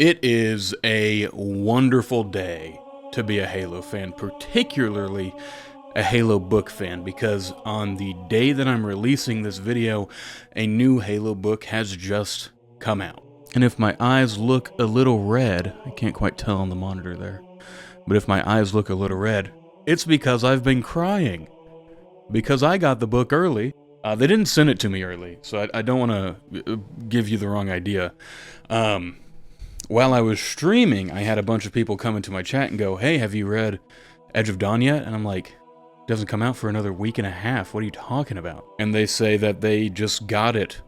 It is a wonderful day to be a Halo fan, particularly a Halo book fan, because on the day that I'm releasing this video, a new Halo book has just come out. And if my eyes look a little red, I can't quite tell on the monitor there, but if my eyes look a little red, it's because I've been crying. Because I got the book early. They didn't send it to me early, so I don't want to give you the wrong idea. While I was streaming, I had a bunch of people come into my chat and go, "Hey, have you read Edge of Dawn yet?" And I'm like, "It doesn't come out for another week and a half. What are you talking about?" And they say that they just got it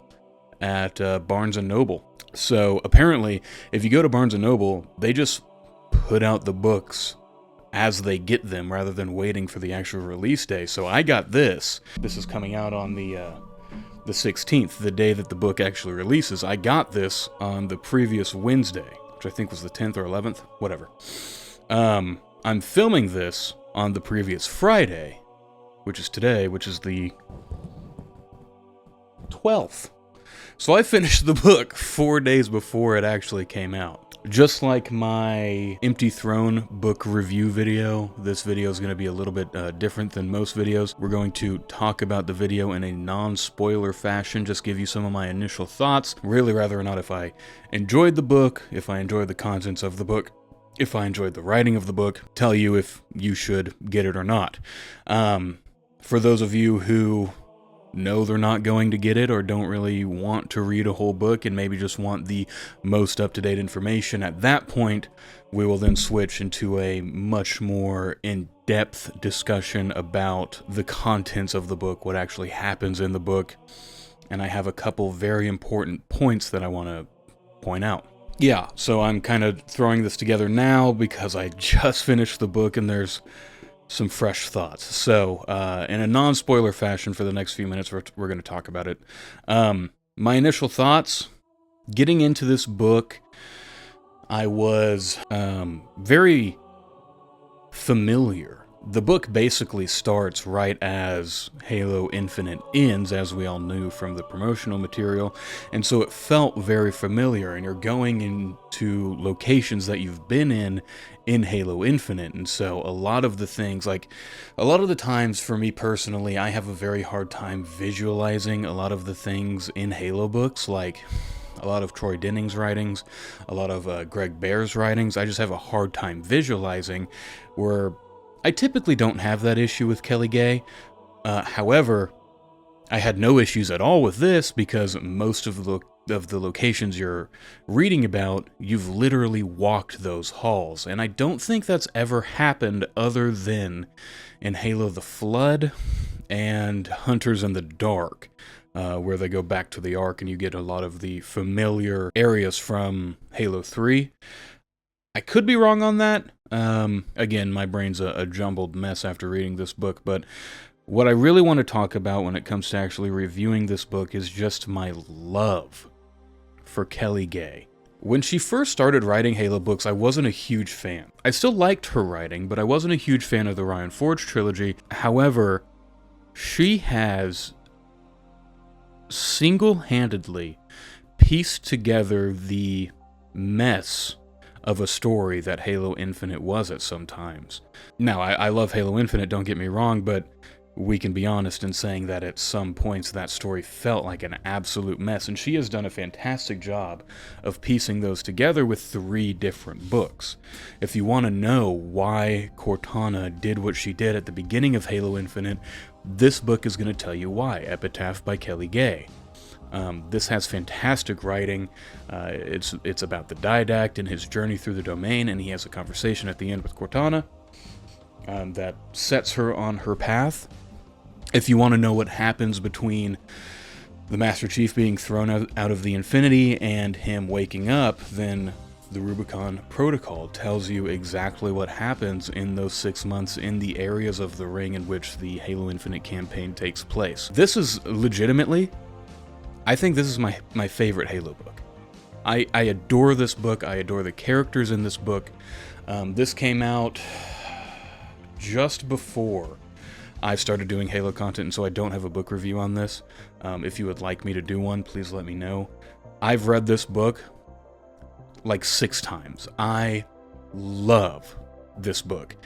at Barnes & Noble. So apparently, if you go to Barnes & Noble, they just put out the books as they get them rather than waiting for the actual release day. So I got this. This is coming out on the 16th, the day that the book actually releases. I got this on the previous Wednesday, which I think was the 10th or 11th, whatever. I'm filming this on the previous Friday, which is today, which is the 12th. So I finished the book 4 days before it actually came out. Just like my Empty Throne book review video, this video is going to be a little bit different than most videos. We're going to talk about the video in a non-spoiler fashion, just give you some of my initial thoughts, really rather or not if I enjoyed the book, if I enjoyed the contents of the book, if I enjoyed the writing of the book, tell you if you should get it or not. For those of you who know they're not going to get it or don't really want to read a whole book and maybe just want the most up-to-date information, at that point we will then switch into a much more in-depth discussion about the contents of the book, what actually happens in the book, and I have a couple very important points that I want to point out. Yeah, so I'm kind of throwing this together now because I just finished the book and there's some fresh thoughts. So, in a non-spoiler fashion for the next few minutes, we're going to talk about it. My initial thoughts, getting into this book, I was very familiar. The book basically starts right as Halo Infinite ends, as we all knew from the promotional material, and so it felt very familiar, and you're going into locations that you've been in Halo Infinite, and so a lot of the things, like, a lot of the times for me personally, I have a very hard time visualizing a lot of the things in Halo books, like a lot of Troy Denning's writings, a lot of Greg Bear's writings. I just have a hard time visualizing, where I typically don't have that issue with Kelly Gay. However, I had no issues at all with this because most of the locations you're reading about, you've literally walked those halls. And I don't think that's ever happened other than in Halo the Flood and Hunters in the Dark, where they go back to the Ark and you get a lot of the familiar areas from Halo 3. I could be wrong on that. Again, my brain's a jumbled mess after reading this book, but what I really want to talk about when it comes to actually reviewing this book is just my love for Kelly Gay. When she first started writing Halo books, I wasn't a huge fan. I still liked her writing, but I wasn't a huge fan of the Ryan Forge trilogy. However, she has single-handedly pieced together the mess of a story that Halo Infinite was at some times. Now, I love Halo Infinite, don't get me wrong, but we can be honest in saying that at some points that story felt like an absolute mess, and she has done a fantastic job of piecing those together with 3 different books. If you want to know why Cortana did what she did at the beginning of Halo Infinite, this book is going to tell you why. Epitaph by Kelly Gay. This has fantastic writing. It's about the Didact and his journey through the domain, and he has a conversation at the end with Cortana that sets her on her path. If you want to know what happens between the Master Chief being thrown out of the Infinity and him waking up, then the Rubicon Protocol tells you exactly what happens in those 6 months in the areas of the ring in which the Halo Infinite campaign takes place. This is legitimately, I think this is my favorite Halo book. I adore this book. I adore the characters in this book. This came out just before I started doing Halo content, and so I don't have a book review on this. If you would like me to do one, please let me know. I've read this book like 6 times. I love this book.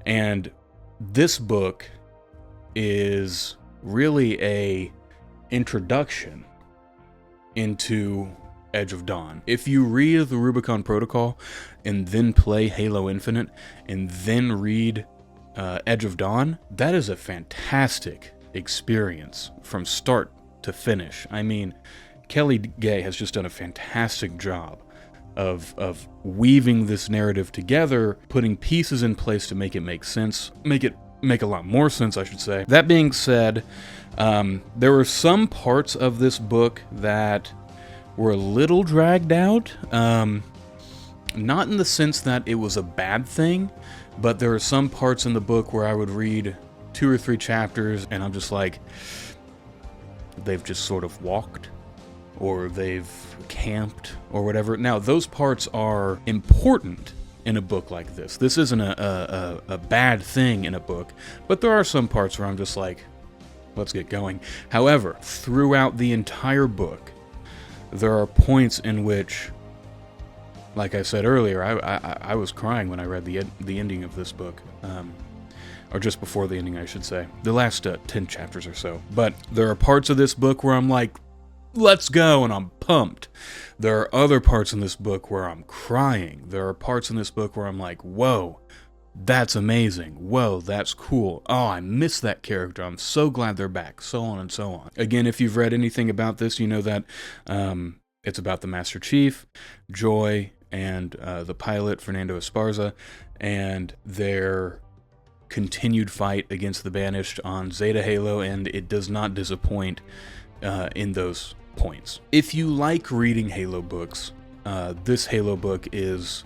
And this book is really a introduction into Edge of Dawn. If you read the Rubicon Protocol and then play Halo Infinite and then read Edge of Dawn, that is a fantastic experience from start to finish. I mean, Kelly Gay has just done a fantastic job of weaving this narrative together, putting pieces in place to make it make sense, make a lot more sense, I should say. That being said, there were some parts of this book that were a little dragged out, not in the sense that it was a bad thing, but there are some parts in the book where I would read 2 or 3 chapters and I'm just like, they've just sort of walked, or they've camped, or whatever. Now, those parts are important in a book like this. This isn't a bad thing in a book, but there are some parts where I'm just like, let's get going. However, throughout the entire book, there are points in which, like I said earlier, I was crying when I read the ending of this book, or just before the ending, I should say. The last 10 chapters or so. But there are parts of this book where I'm like, let's go, and I'm pumped. There are other parts in this book where I'm crying. There are parts in this book where I'm like, whoa, that's amazing. Whoa, that's cool. Oh, I miss that character. I'm so glad they're back. So on and so on. Again, if you've read anything about this, you know that it's about the Master Chief, Joy, and the pilot, Fernando Esparza, and their continued fight against the Banished on Zeta Halo, and it does not disappoint in those points. If you like reading Halo books, this Halo book is,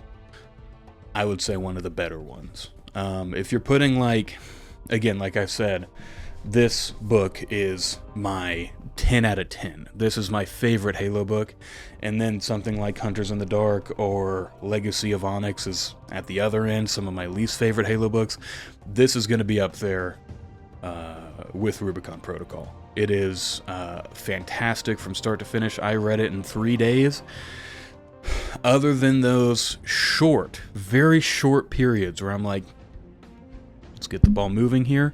I would say, one of the better ones. If you're putting, like, again, like I said, this book is my 10 out of 10. This is my favorite Halo book, and then something like Hunters in the Dark or Legacy of Onyx is at the other end, some of my least favorite Halo books. This is going to be up there with Rubicon Protocol. It is fantastic from start to finish. I read it in 3 days. Other than those short, very short periods where I'm like, let's get the ball moving here,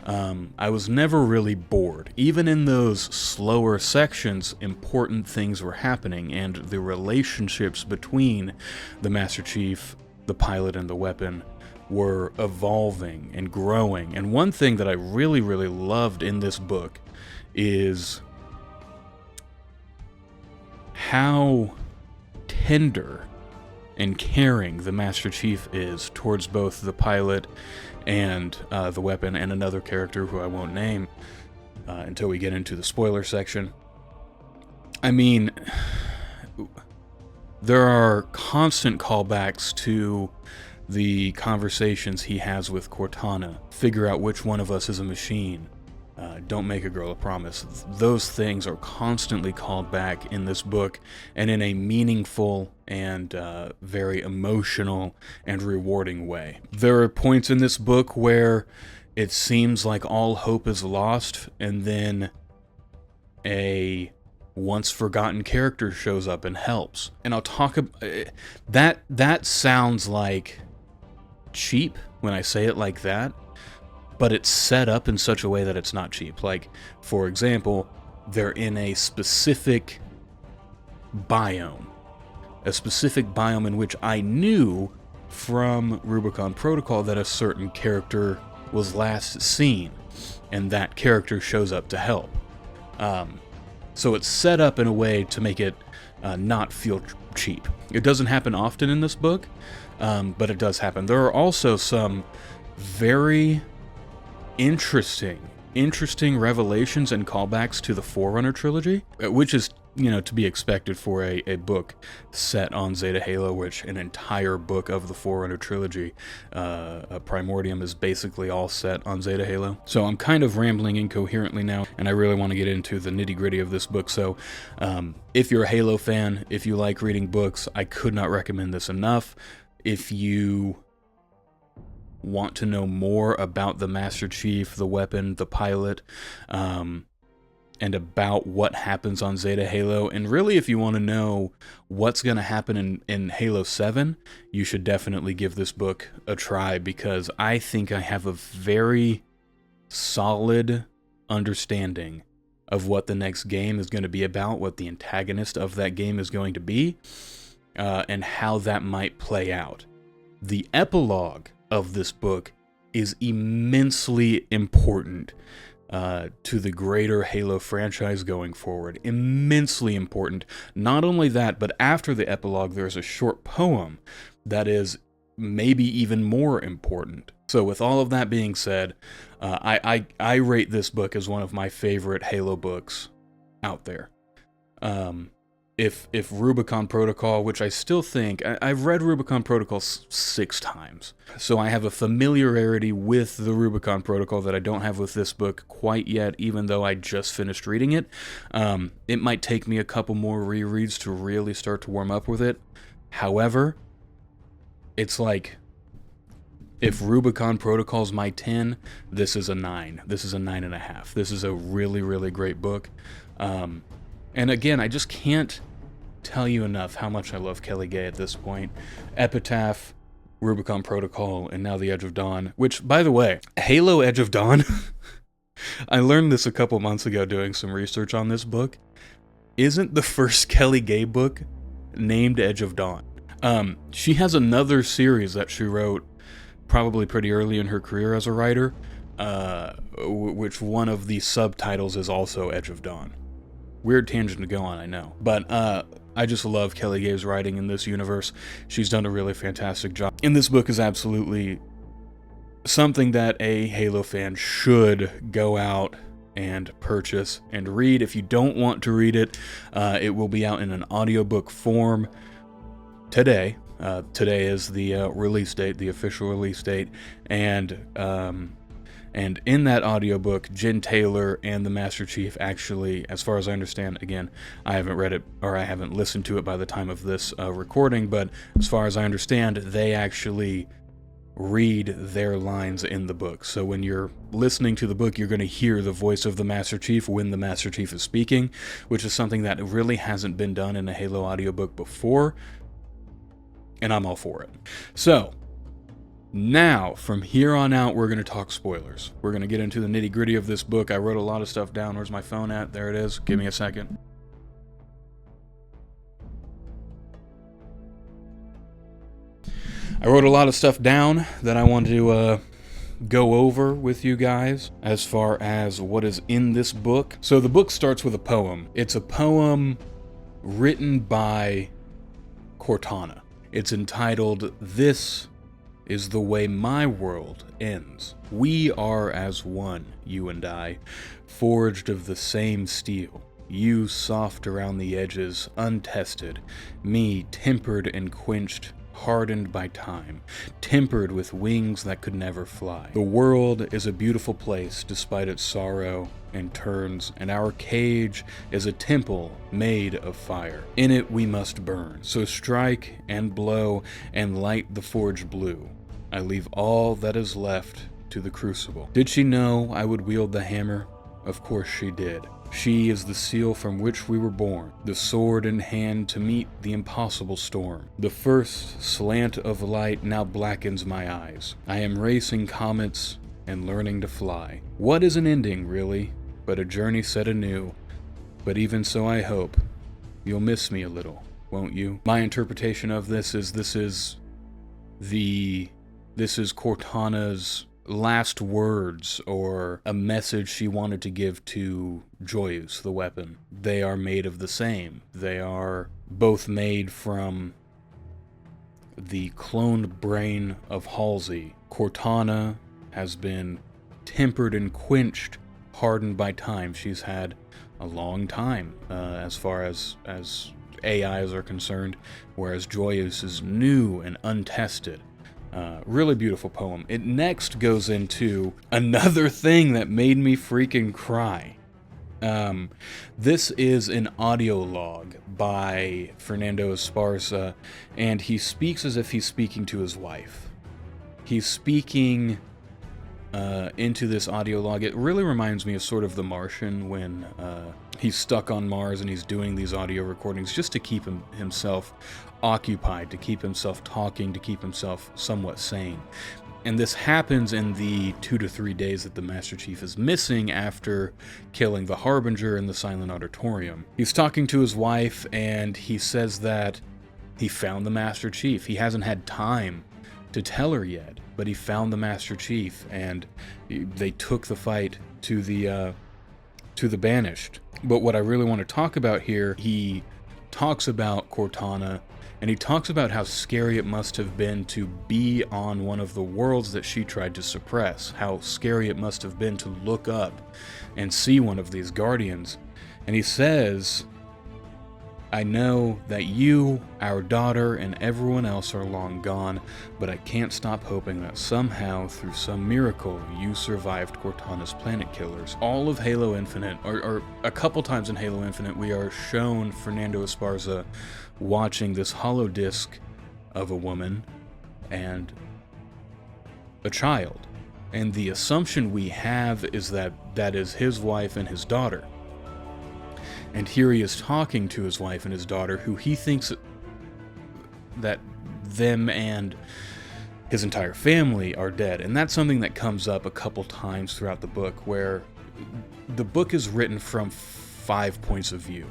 I was never really bored. Even in those slower sections, important things were happening, and the relationships between the Master Chief, the pilot, and the weapon were evolving and growing. And one thing that I really, really loved in this book is how tender and caring the Master Chief is towards both the pilot and the weapon, and another character who I won't name until we get into the spoiler section. I mean, there are constant callbacks to the conversations he has with Cortana. Figure out which one of us is a machine. Don't make a girl a promise. Those things are constantly called back in this book, and in a meaningful and very emotional and rewarding way. There are points in this book where it seems like all hope is lost, and then a once forgotten character shows up and helps. And I'll talk about that sounds like cheap when I say it like that, but it's set up in such a way that it's not cheap. Like, for example, they're in a specific biome in which I knew from Rubicon Protocol that a certain character was last seen, and that character shows up to help. So it's set up in a way to make it not feel cheap. It doesn't happen often in this book, but it does happen. There are also some very interesting revelations and callbacks to the Forerunner trilogy, which is, to be expected for a book set on Zeta Halo, which an entire book of the Forerunner trilogy, Primordium, is basically all set on Zeta Halo. So I'm kind of rambling incoherently now, and I really want to get into the nitty-gritty of this book. So if you're a Halo fan, if you like reading books, I could not recommend this enough. If you want to know more about the Master Chief, the weapon, the pilot, and about what happens on Zeta Halo. And really, if you want to know what's going to happen in Halo 7, you should definitely give this book a try, because I think I have a very solid understanding of what the next game is going to be about, what the antagonist of that game is going to be, and how that might play out. The epilogue of this book is immensely important to the greater Halo franchise going forward. Immensely important. Not only that, but after the epilogue, there's a short poem that is maybe even more important. So with all of that being said, I rate this book as one of my favorite Halo books out there. If Rubicon Protocol, which I still think, I've read Rubicon Protocol 6 times, so I have a familiarity with the Rubicon Protocol that I don't have with this book quite yet, even though I just finished reading it. It might take me a couple more rereads to really start to warm up with it. However, it's like, if Rubicon Protocol's my 10, this is a 9. This is a 9.5. This is a really, really great book. And again, I just can't tell you enough how much I love Kelly Gay at this point. Epitaph, Rubicon Protocol, and now The Edge of Dawn, which, by the way, Halo Edge of Dawn, I learned this a couple months ago doing some research on this book, isn't the first Kelly Gay book named Edge of Dawn. She has another series that she wrote probably pretty early in her career as a writer, which one of the subtitles is also Edge of Dawn. Weird tangent to go on, I know. But I just love Kelly Gay's writing in this universe. She's done a really fantastic job. And this book is absolutely something that a Halo fan should go out and purchase and read. If you don't want to read it, it will be out in an audiobook form today. Today is the release date, the official release date, and in that audiobook, Jen Taylor and the Master Chief actually, as far as I understand, again, I haven't read it, or I haven't listened to it by the time of this recording, but as far as I understand, they actually read their lines in the book. So when you're listening to the book, you're going to hear the voice of the Master Chief when the Master Chief is speaking, which is something that really hasn't been done in a Halo audiobook before, and I'm all for it. So, now, from here on out, we're going to talk spoilers. We're going to get into the nitty-gritty of this book. I wrote a lot of stuff down. Where's my phone at? There it is. Give me a second. I wrote a lot of stuff down that I wanted to go over with you guys as far as what is in this book. So the book starts with a poem. It's a poem written by Cortana. It's entitled, "This is the way my world ends. We are as one, you and I, forged of the same steel. You soft around the edges, untested. Me tempered and quenched, hardened by time, tempered with wings that could never fly. The world is a beautiful place despite its sorrow and turns, and our cage is a temple made of fire. In it we must burn, so strike and blow and light the forge blue. I leave all that is left to the crucible." Did she know I would wield the hammer? Of course she did. She is the seal from which we were born, the sword in hand to meet the impossible storm. The first slant of light now blackens my eyes. I am racing comets and learning to fly. What is an ending, really, but a journey set anew? But even so, I hope you'll miss me a little, won't you? My interpretation of this is Cortana's last words, or a message she wanted to give to Joyous, the weapon. They are made of the same. They are both made from the cloned brain of Halsey. Cortana has been tempered and quenched, hardened by time. She's had a long time as far as AIs are concerned, whereas Joyous is new and untested. Really beautiful poem. It next goes into another thing that made me freaking cry. This is an audio log by Fernando Esparza, and he speaks as if he's speaking to his wife. He's speaking into this audio log. It really reminds me of sort of The Martian when he's stuck on Mars and he's doing these audio recordings just to keep himself occupied, to keep himself talking, to keep himself somewhat sane. And this happens in the 2 to 3 days that the Master Chief is missing after killing the Harbinger in the Silent Auditorium. He's talking to his wife, and he says that he found the Master Chief. He hasn't had time to tell her yet, but he found the Master Chief, and they took the fight to the Banished. But what I really want to talk about here, he talks about Cortana, and he talks about how scary it must have been to be on one of the worlds that she tried to suppress, how scary it must have been to look up and see one of these Guardians. And he says, I know that you, our daughter, and everyone else are long gone, but I can't stop hoping that somehow, through some miracle, you survived Cortana's planet killers. All of Halo Infinite, or a couple times in Halo Infinite, we are shown Fernando Esparza watching this holodisc of a woman and a child. And the assumption we have is that that is his wife and his daughter. And here he is talking to his wife and his daughter, who he thinks that them and his entire family are dead. And that's something that comes up a couple times throughout the book, where the book is written from 5 points of view.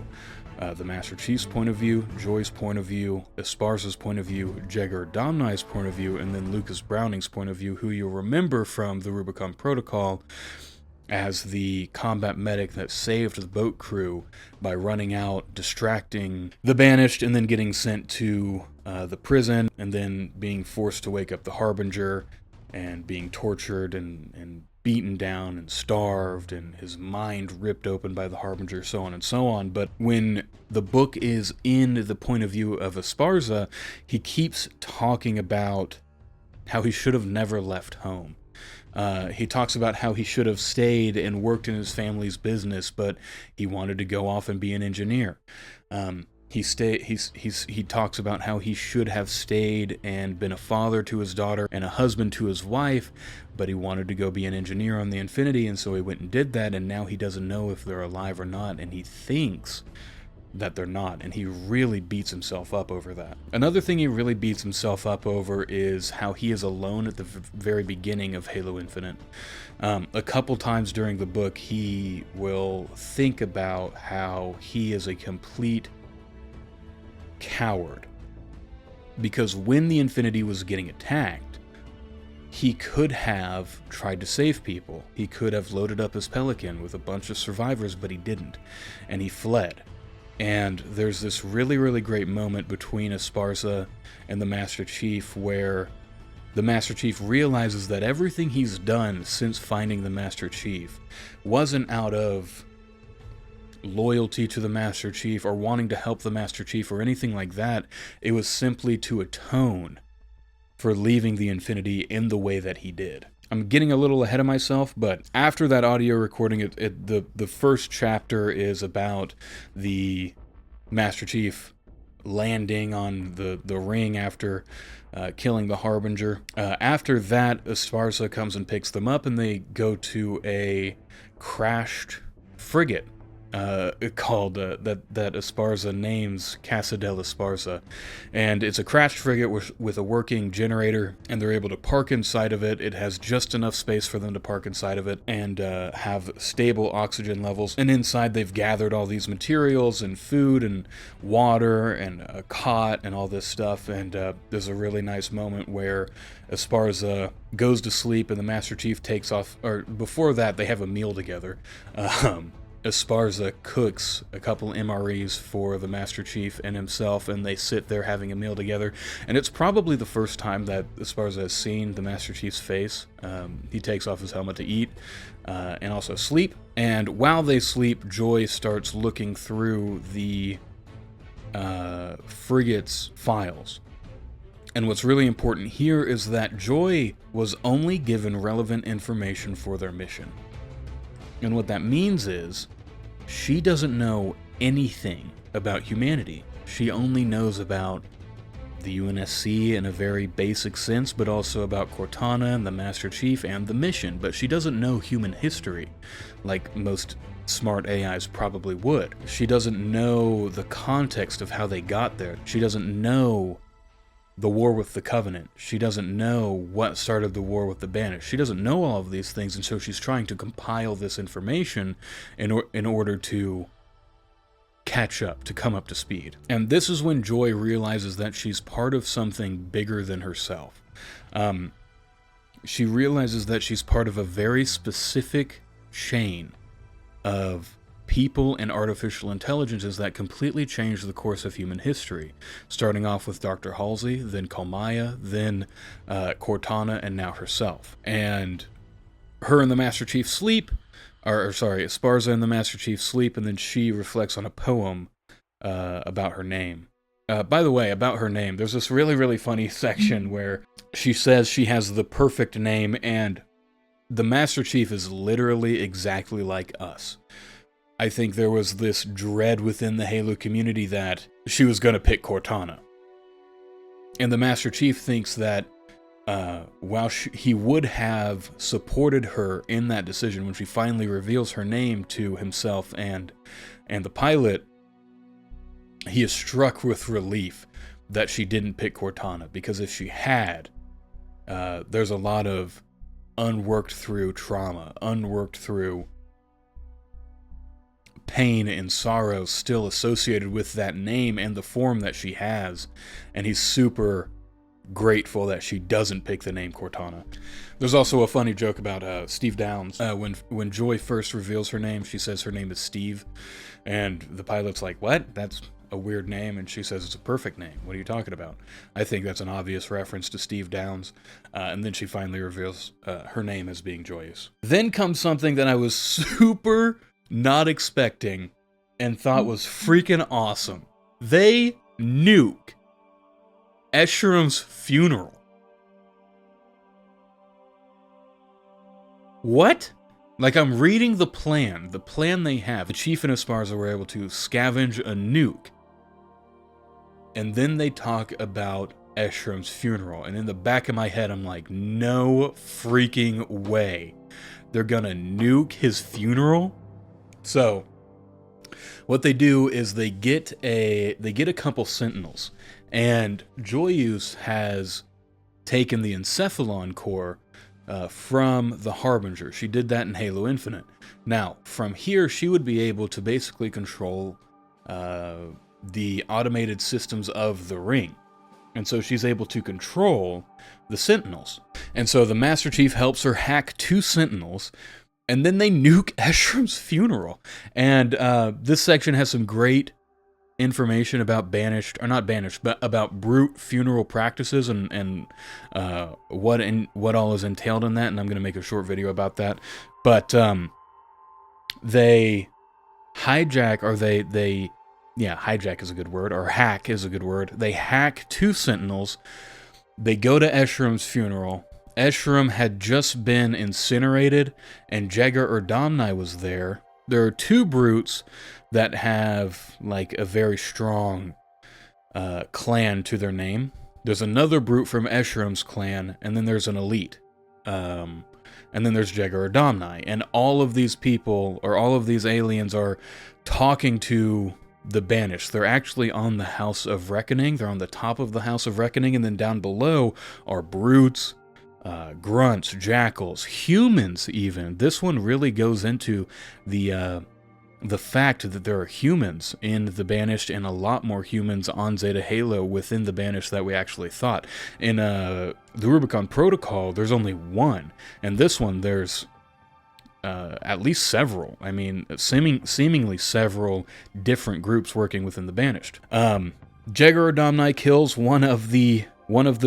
The Master Chief's point of view, Joy's point of view, Esparza's point of view, Jaeger Domnai's point of view, and then Lucas Browning's point of view, who you'll remember from the Rubicon Protocol as the combat medic that saved the boat crew by running out, distracting the Banished, and then getting sent to the prison, and then being forced to wake up the Harbinger, and being tortured and beaten down and starved, and his mind ripped open by the Harbinger, so on and so on. But when the book is in the point of view of Esparza, he keeps talking about how he should have never left home. He talks about how he should have stayed and worked in his family's business, but he wanted to go off and be an engineer. He talks about how he should have stayed and been a father to his daughter and a husband to his wife, but he wanted to go be an engineer on the Infinity, and so he went and did that, and now he doesn't know if they're alive or not, and he thinks that they're not, and he really beats himself up over that. Another thing he really beats himself up over is how he is alone at the very beginning of Halo Infinite. A couple times during the book, he will think about how he is a complete coward, because when the Infinity was getting attacked, he could have tried to save people. He could have loaded up his Pelican with a bunch of survivors, but he didn't, and he fled. And there's this really, really great moment between Esparza and the Master Chief where the Master Chief realizes that everything he's done since finding the Master Chief wasn't out of loyalty to the Master Chief or wanting to help the Master Chief or anything like that. It was simply to atone for leaving the Infinity in the way that he did. I'm getting a little ahead of myself, but after that audio recording, the first chapter is about the Master Chief landing on the ring after killing the Harbinger. After that, Esparza comes and picks them up, and they go to a crashed frigate called that Esparza names Casa del Esparza, and it's a crashed frigate with a working generator, and they're able to park inside of it. It has just enough space for them to park inside of it and have stable oxygen levels, and inside they've gathered all these materials and food and water and a cot and all this stuff. And there's a really nice moment where Esparza goes to sleep and the Master Chief takes off, or before that they have a meal together. Esparza cooks a couple MREs for the Master Chief and himself, and they sit there having a meal together. And it's probably the first time that Esparza has seen the Master Chief's face. He takes off his helmet to eat and also sleep. And while they sleep, Joy starts looking through the frigate's files. And what's really important here is that Joy was only given relevant information for their mission. And what that means is, she doesn't know anything about humanity. She only knows about the UNSC in a very basic sense, but also about Cortana and the Master Chief and the mission. But she doesn't know human history like most smart AIs probably would. She doesn't know the context of how they got there. She doesn't know the war with the Covenant. She doesn't know what started the war with the Banished. She doesn't know all of these things, and so she's trying to compile this information in order to catch up, to come up to speed. And this is when Joy realizes that she's part of something bigger than herself. She realizes that she's part of a very specific chain of people and artificial intelligences that completely changed the course of human history, starting off with Dr. Halsey, then Kalmaya, then Cortana, and now herself. And her and the Master Chief sleep, Esparza and the Master Chief sleep, and then she reflects on a poem about her name. By the way, about her name, there's this really, really funny section where she says she has the perfect name, and the Master Chief is literally exactly like us. I think there was this dread within the Halo community that she was going to pick Cortana. And the Master Chief thinks that while he would have supported her in that decision, when she finally reveals her name to himself and the pilot, he is struck with relief that she didn't pick Cortana, because if she had, there's a lot of unworked through trauma, unworked through pain and sorrow still associated with that name and the form that she has, and he's super grateful that she doesn't pick the name Cortana. There's also a funny joke about Steve Downs. When Joy first reveals her name, she says her name is Steve, and the pilot's like, "What? That's a weird name," and she says it's a perfect name. What are you talking about? I think that's an obvious reference to Steve Downs, and then she finally reveals her name as being Joyous. Then comes something that I was super not expecting and thought was freaking awesome. They nuke Escherum's funeral. What? Like, I'm reading the plan they have. The Chief and Esparza were able to scavenge a nuke, and then they talk about Escherum's funeral, and in the back of my head, I'm like, no freaking way. They're gonna nuke his funeral? So, what they do is they get a couple Sentinels, and Joyous has taken the Encephalon core from the Harbinger. She did that in Halo Infinite. Now, from here, she would be able to basically control the automated systems of the ring. And so she's able to control the Sentinels. And so the Master Chief helps her hack 2 Sentinels, and then they nuke Escherum's funeral. And this section has some great information about about brute funeral practices and what all is entailed in that. And I'm going to make a short video about that. But they hijack, or hijack is a good word, or hack is a good word. They hack 2 Sentinels. They go to Escherum's funeral. Escherum had just been incinerated, and Jaeger Erdamni was there. There are 2 brutes that have, like, a very strong clan to their name. There's another brute from Escherum's clan, and then there's an elite. And then there's Jaeger Erdamni. And all of these people, or all of these aliens, are talking to the Banished. They're actually on the House of Reckoning. They're on the top of the House of Reckoning, and then down below are brutes, grunts, jackals, humans even. This one really goes into the fact that there are humans in the Banished, and a lot more humans on Zeta Halo within the Banished that we actually thought. In the Rubicon Protocol, there's only 1, and this one there's at least several. I mean, seemingly several different groups working within the Banished. Jaeger Erdamni kills one of the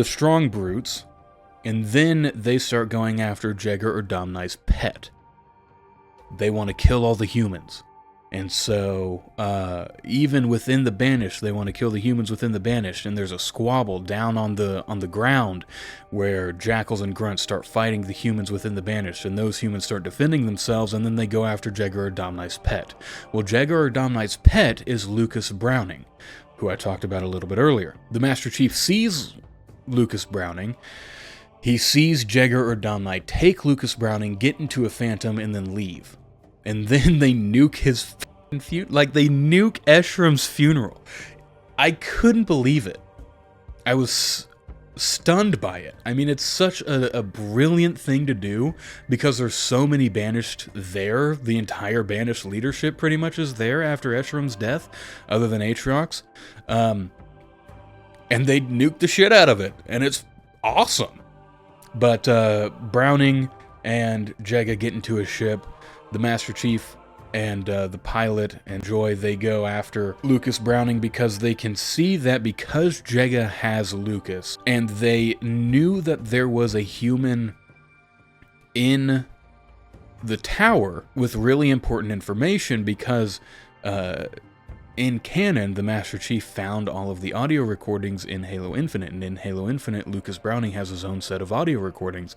strong brutes, and then they start going after Jaeger Erdamni's pet. They want to kill all the humans. And so, even within the Banished, they want to kill the humans within the Banished, and there's a squabble down on the ground where jackals and grunts start fighting the humans within the Banished, and those humans start defending themselves, and then they go after Jaeger Erdamni's pet. Well, Jaeger Erdamni's pet is Lucas Browning, who I talked about a little bit earlier. The Master Chief sees Lucas Browning. He sees Jagger or Dom Knight take Lucas Browning, get into a Phantom, and then leave. And then they nuke his like they nuke Eshram's funeral. I couldn't believe it. I was stunned by it. I mean, it's such a brilliant thing to do because there's so many Banished there. The entire Banished leadership pretty much is there after Eshram's death, other than Aatrox. And they nuke the shit out of it, and it's awesome. But Browning and Jagga get into a ship. The Master Chief and the pilot and Joy, they go after Lucas Browning because they can see that because Jagga has Lucas, and they knew that there was a human in the tower with really important information because in canon, the Master Chief found all of the audio recordings in Halo Infinite, and in Halo Infinite, Lucas Browning has his own set of audio recordings.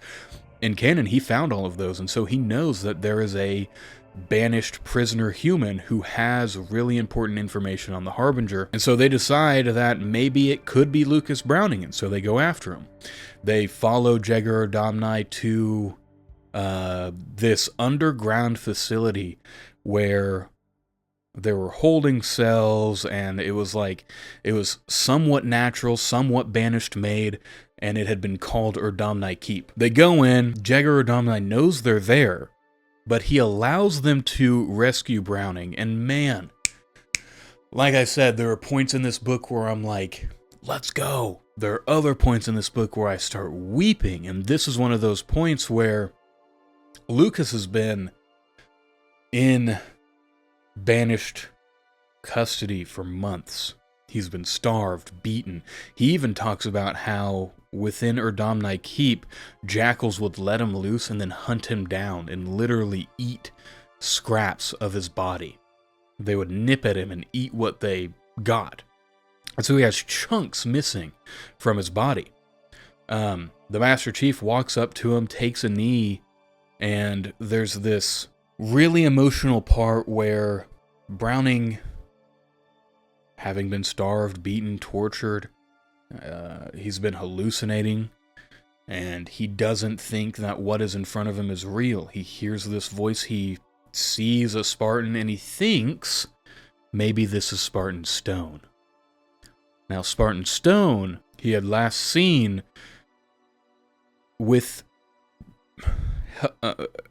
In canon, he found all of those, and so he knows that there is a banished prisoner human who has really important information on the Harbinger, and so they decide that maybe it could be Lucas Browning, and so they go after him. They follow Jagger or Domnai to this underground facility where there were holding cells, and it was somewhat natural, somewhat banished made, and it had been called Erdamnai Keep. They go in, Jagger Erdamnai knows they're there, but he allows them to rescue Browning, and man, like I said, there are points in this book where I'm like, let's go. There are other points in this book where I start weeping, and this is one of those points where Lucas has been in banished custody for months. He's been starved, beaten. He even talks about how within Erdamnai Keep, jackals would let him loose and then hunt him down and literally eat scraps of his body. They would nip at him and eat what they got. And so he has chunks missing from his body. The Master Chief walks up to him, takes a knee, and there's this really emotional part where Browning, having been starved, beaten, tortured, he's been hallucinating, and he doesn't think that what is in front of him is real. He hears this voice, he sees a Spartan, and he thinks maybe this is Spartan Stone. Now, Spartan Stone, he had last seen with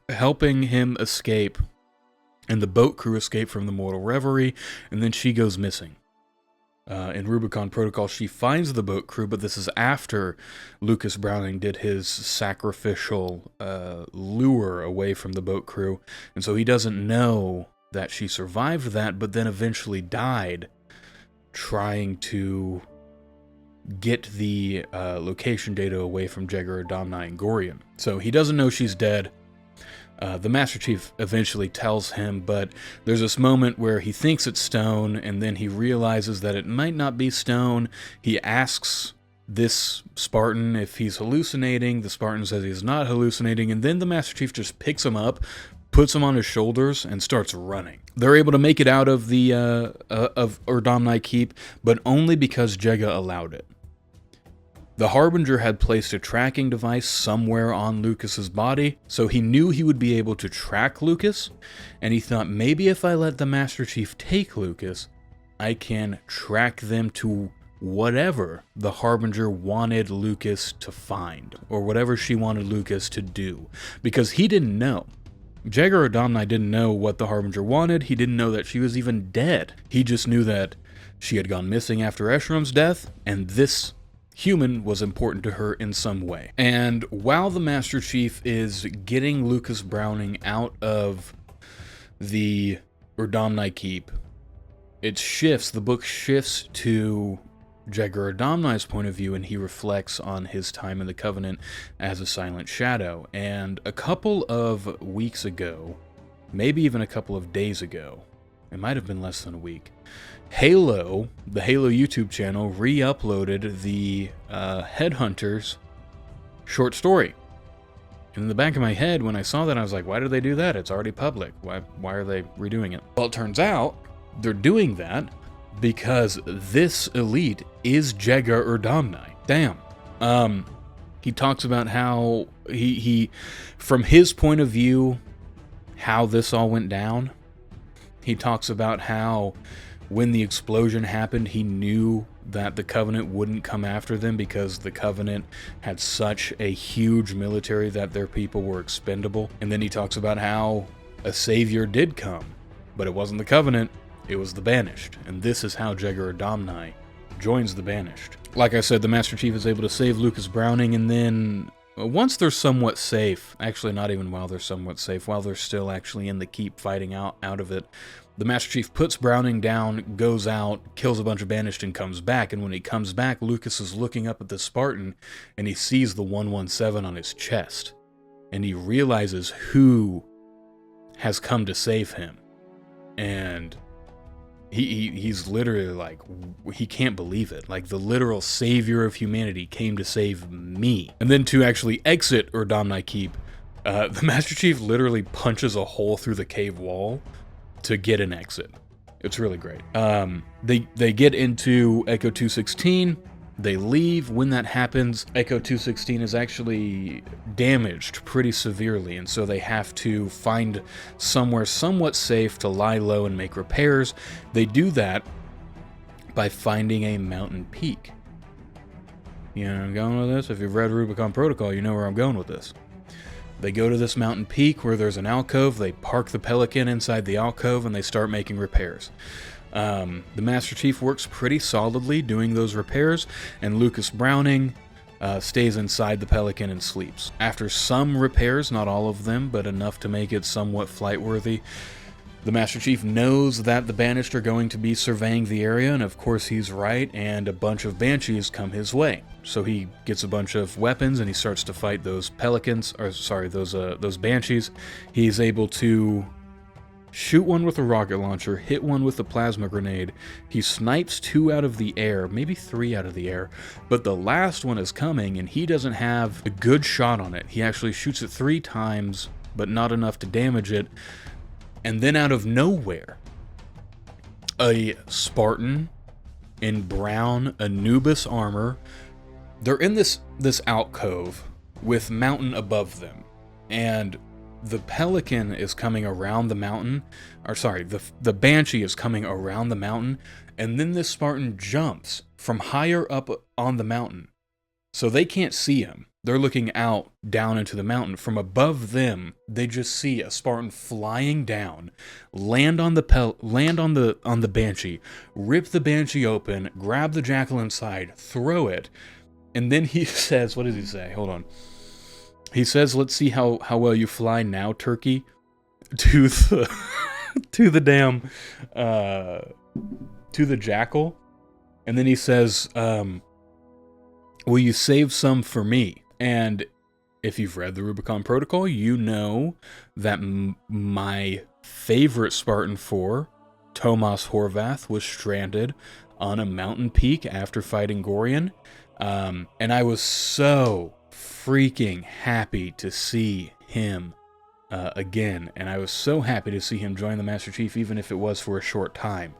helping him escape, and the boat crew escape from the Mortal Reverie, and then she goes missing. In Rubicon Protocol, she finds the boat crew, but this is after Lucas Browning did his sacrificial lure away from the boat crew, and so he doesn't know that she survived that, but then eventually died trying to get the location data away from Jagger, Domnai, and Gorian. So he doesn't know she's dead. The Master Chief eventually tells him, but there's this moment where he thinks it's Stone, and then he realizes that it might not be Stone. He asks this Spartan if he's hallucinating. The Spartan says he's not hallucinating, and then the Master Chief just picks him up, puts him on his shoulders, and starts running. They're able to make it out of the of Erdamnai Keep, but only because Jagga allowed it. The Harbinger had placed a tracking device somewhere on Lucas's body, so he knew he would be able to track Lucas, and he thought maybe if I let the Master Chief take Lucas, I can track them to whatever the Harbinger wanted Lucas to find, or whatever she wanted Lucas to do, because he didn't know. Jagger Erdamnai didn't know what the Harbinger wanted. He didn't know that she was even dead. He just knew that she had gone missing after Eshram's death, and this human was important to her in some way. And while the Master Chief is getting Lucas Browning out of the Erdamnai Keep, the book shifts to Jagger Erdamnai's point of view, and he reflects on his time in the Covenant as a silent shadow. And a couple of weeks ago, maybe even a couple of days ago, it might have been less than a week, Halo, the Halo YouTube channel, re-uploaded the Headhunters short story. And in the back of my head, when I saw that, I was like, why did they do that? It's already public. Why are they redoing it? Well, it turns out they're doing that because this elite is Jega Erdamnai. Damn. He talks about how he from his point of view, how this all went down. He talks about how when the explosion happened, he knew that the Covenant wouldn't come after them because the Covenant had such a huge military that their people were expendable. And then he talks about how a savior did come, but it wasn't the Covenant, it was the Banished. And this is how Jega Erdamnai joins the Banished. Like I said, the Master Chief is able to save Lucas Browning, and then once they're somewhat safe, actually not even while they're somewhat safe, while they're still actually in the keep fighting out of it, the Master Chief puts Browning down, goes out, kills a bunch of Banished, and comes back. And when he comes back, Lucas is looking up at the Spartan, and he sees the 117 on his chest. And he realizes who has come to save him. And he's literally like, he can't believe it. Like, the literal savior of humanity came to save me. And then to actually exit Erdamnai Keep, the Master Chief literally punches a hole through the cave wall to get an exit. It's really great. They get into Echo 216. They leave. When that happens, Echo 216 is actually damaged pretty severely, and so they have to find somewhere somewhat safe to lie low and make repairs. They do that by finding a mountain peak. You know where I'm going with this? If you've read Rubicon Protocol, you know where I'm going with this. They go to this mountain peak where there's an alcove, they park the Pelican inside the alcove, and they start making repairs. The Master Chief works pretty solidly doing those repairs, and Lucas Browning stays inside the Pelican and sleeps. After some repairs, not all of them, but enough to make it somewhat flight-worthy, the Master Chief knows that the Banished are going to be surveying the area, and of course he's right, and a bunch of Banshees come his way. So he gets a bunch of weapons, and he starts to fight those Pelicans, or sorry, those Banshees. He's able to shoot one with a rocket launcher, hit one with a plasma grenade. He snipes 2 out of the air, maybe 3 out of the air, but the last one is coming, and he doesn't have a good shot on it. He actually shoots it 3 times, but not enough to damage it. And then out of nowhere, a Spartan in brown Anubis armor. They're in this alcove with mountain above them, and the Pelican is coming around the mountain, or sorry, the Banshee is coming around the mountain, and then this Spartan jumps from higher up on the mountain. So they can't see him. They're looking out, down into the mountain. From above them, they just see a Spartan flying down, land on the Banshee, rip the Banshee open, grab the Jackal inside, throw it, and then he says, what does he say? Hold on. He says, "Let's see how well you fly now, Turkey," to the to the damn to the Jackal, and then he says, "Will you save some for me?" And if you've read the Rubicon Protocol, you know that my favorite Spartan 4, Tomas Horvath, was stranded on a mountain peak after fighting Gorian. And I was so freaking happy to see him again. And I was so happy to see him join the Master Chief, even if it was for a short time.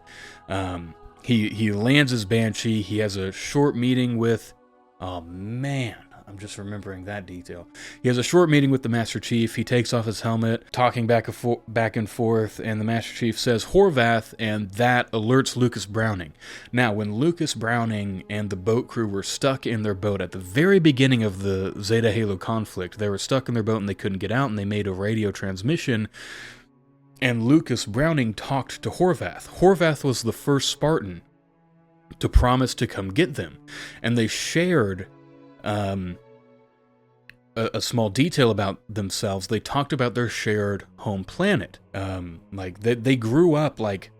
He lands his Banshee. He has a short meeting with... Oh, man. I'm just remembering that detail. He has a short meeting with the Master Chief. He takes off his helmet, talking back and forth, and the Master Chief says Horvath, and that alerts Lucas Browning. Now, when Lucas Browning and the boat crew were stuck in their boat at the very beginning of the Zeta Halo conflict, they were stuck in their boat and they couldn't get out, and they made a radio transmission, and Lucas Browning talked to Horvath. Horvath was the first Spartan to promise to come get them, and they shared a small detail about themselves. They talked about their shared home planet. Like they grew up like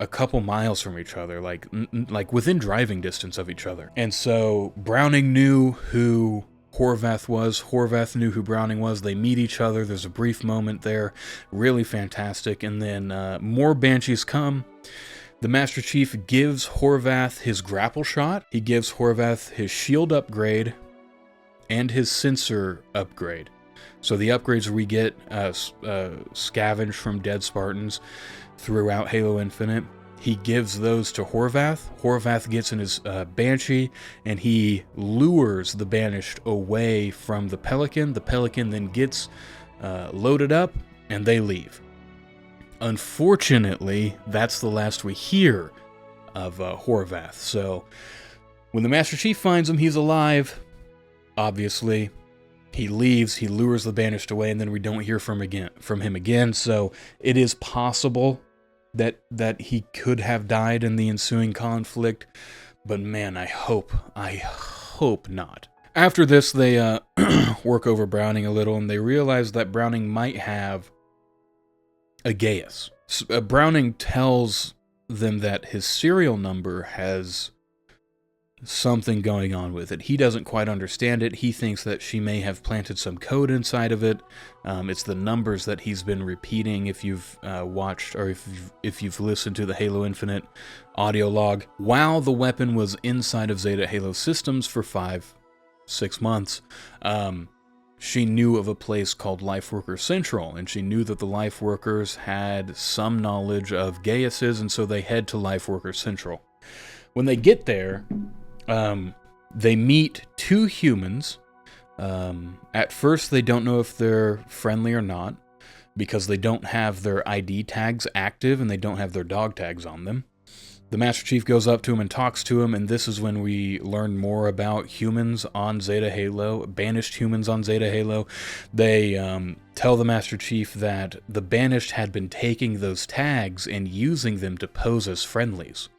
a couple miles from each other, like within driving distance of each other. And so Browning knew who Horvath was. Horvath knew who Browning was. They meet each other. There's a brief moment there, really fantastic. And then more Banshees come. The Master Chief gives Horvath his grapple shot. He gives Horvath his shield upgrade and his sensor upgrade. So the upgrades we get scavenged from dead Spartans throughout Halo Infinite. He gives those to Horvath. Horvath gets in his Banshee, and he lures the Banished away from the Pelican. The Pelican then gets loaded up, and they leave. Unfortunately, that's the last we hear of Horvath. So, when the Master Chief finds him, he's alive, obviously. He leaves, he lures the Banished away, and then we don't hear from him again. So, it is possible that he could have died in the ensuing conflict, but man, I hope not. After this, they work over Browning a little, and they realize that Browning might have a Gaius. Browning tells them that his serial number has something going on with it. He doesn't quite understand it. He thinks that she may have planted some code inside of it. It's the numbers that he's been repeating. If you've watched or if you've listened to the Halo Infinite audio log, while the weapon was inside of Zeta Halo Systems for 5-6 months, she knew of a place called Lifeworker Central, and she knew that the Lifeworkers had some knowledge of Gaiuses, and so they head to Lifeworker Central. When they get there, they meet 2 humans. At first, they don't know if they're friendly or not, because they don't have their ID tags active, and they don't have their dog tags on them. The Master Chief goes up to him and talks to him, and this is when we learn more about humans on Zeta Halo, banished humans on Zeta Halo. They tell the Master Chief that the banished had been taking those tags and using them to pose as friendlies.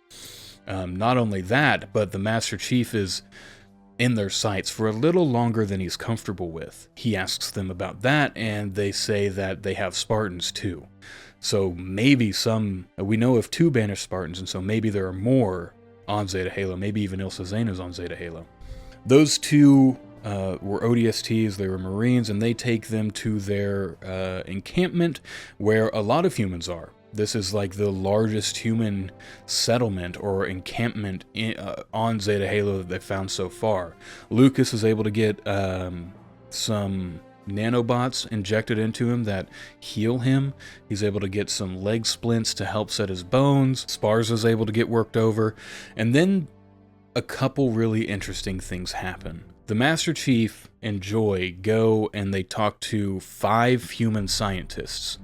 Not only that, but the Master Chief is in their sights for a little longer than he's comfortable with. He asks them about that, and they say that they have Spartans too. So maybe we know of 2 banished Spartans, and so maybe there are more on Zeta Halo. Maybe even Ilsa Zayna's on Zeta Halo. Those 2 were ODSTs, they were Marines, and they take them to their encampment where a lot of humans are. This is like the largest human settlement or encampment on Zeta Halo that they've found so far. Lucas is able to get some nanobots injected into him that heal him. He's able to get some leg splints to help set his bones. Sparza's able to get worked over. And then a couple really interesting things happen. The Master Chief and Joy go and they talk to 5 human scientists.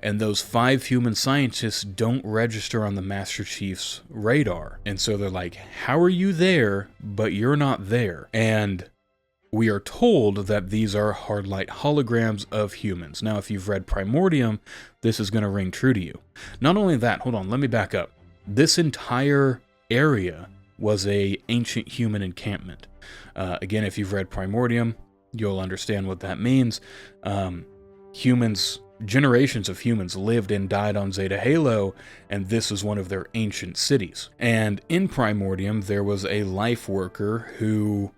And those 5 human scientists don't register on the Master Chief's radar. And so they're like, how are you there, but you're not there? And we are told that these are hard light holograms of humans. Now, if you've read Primordium, this is going to ring true to you. Not only that, hold on, let me back up. This entire area was a ancient human encampment. Again, if you've read Primordium, you'll understand what that means. Generations of humans lived and died on Zeta Halo, and this is one of their ancient cities. And in Primordium, there was a life worker who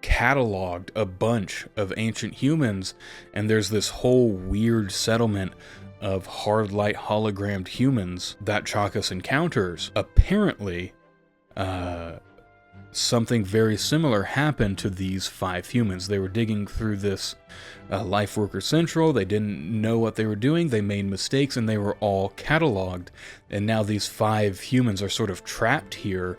cataloged a bunch of ancient humans, and there's this whole weird settlement of hard light hologrammed humans that Chakas encounters. Apparently, something very similar happened to these 5 humans. They were digging through this Lifeworker Central. They didn't know what they were doing. They made mistakes, and they were all cataloged. And now these 5 humans are sort of trapped here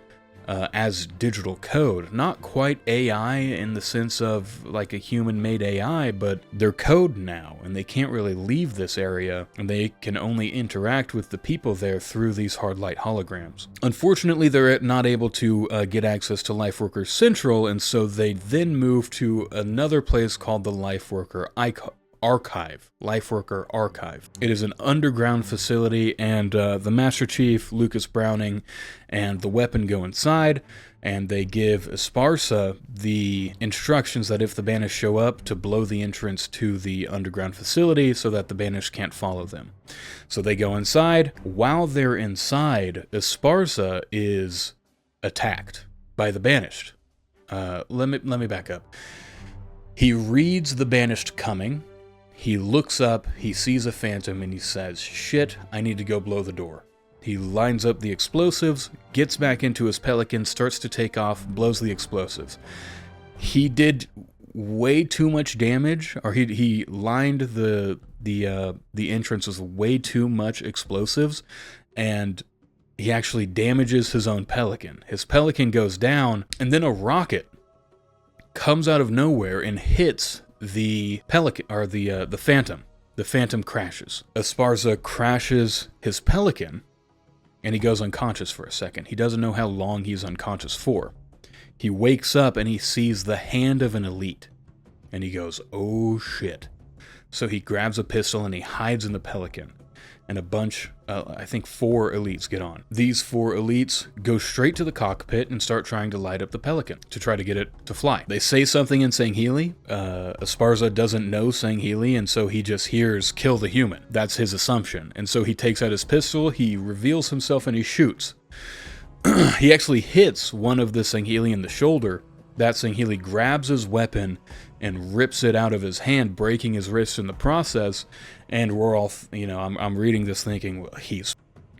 as digital code. Not quite AI in the sense of like a human-made AI, but they're code now, and they can't really leave this area, and they can only interact with the people there through these hard light holograms. Unfortunately, they're not able to get access to Lifeworker Central, and so they then move to another place called the Lifeworker Lifeworker Archive. It is an underground facility, and the Master Chief, Lucas Browning, and the weapon go inside, and they give Esparza the instructions that if the Banished show up, to blow the entrance to the underground facility so that the Banished can't follow them. So they go inside. While they're inside, Esparza is attacked by the Banished. Let me back up. He reads the Banished coming. He looks up, he sees a phantom, and he says, shit, I need to go blow the door. He lines up the explosives, gets back into his Pelican, starts to take off, blows the explosives. He did way too much damage, or he lined the entrance with way too much explosives, and he actually damages his own pelican. His pelican goes down, and then a rocket comes out of nowhere and hits the pelican, or the Phantom. The Phantom crashes. Esparza crashes his pelican, and he goes unconscious for a second. He doesn't know how long he's unconscious for. He wakes up and he sees the hand of an elite, and he goes, oh shit. So he grabs a pistol and he hides in the pelican. And a bunch, I think 4 elites get on. These 4 elites go straight to the cockpit and start trying to light up the Pelican to try to get it to fly. They say something in Sangheili. Esparza doesn't know Sangheili, and so he just hears, kill the human. That's his assumption. And so he takes out his pistol, he reveals himself, and he shoots. He actually hits one of the Sangheili in the shoulder. That Sangheili grabs his weapon and rips it out of his hand, breaking his wrist in the process. And we're all, I'm reading this thinking, well, he's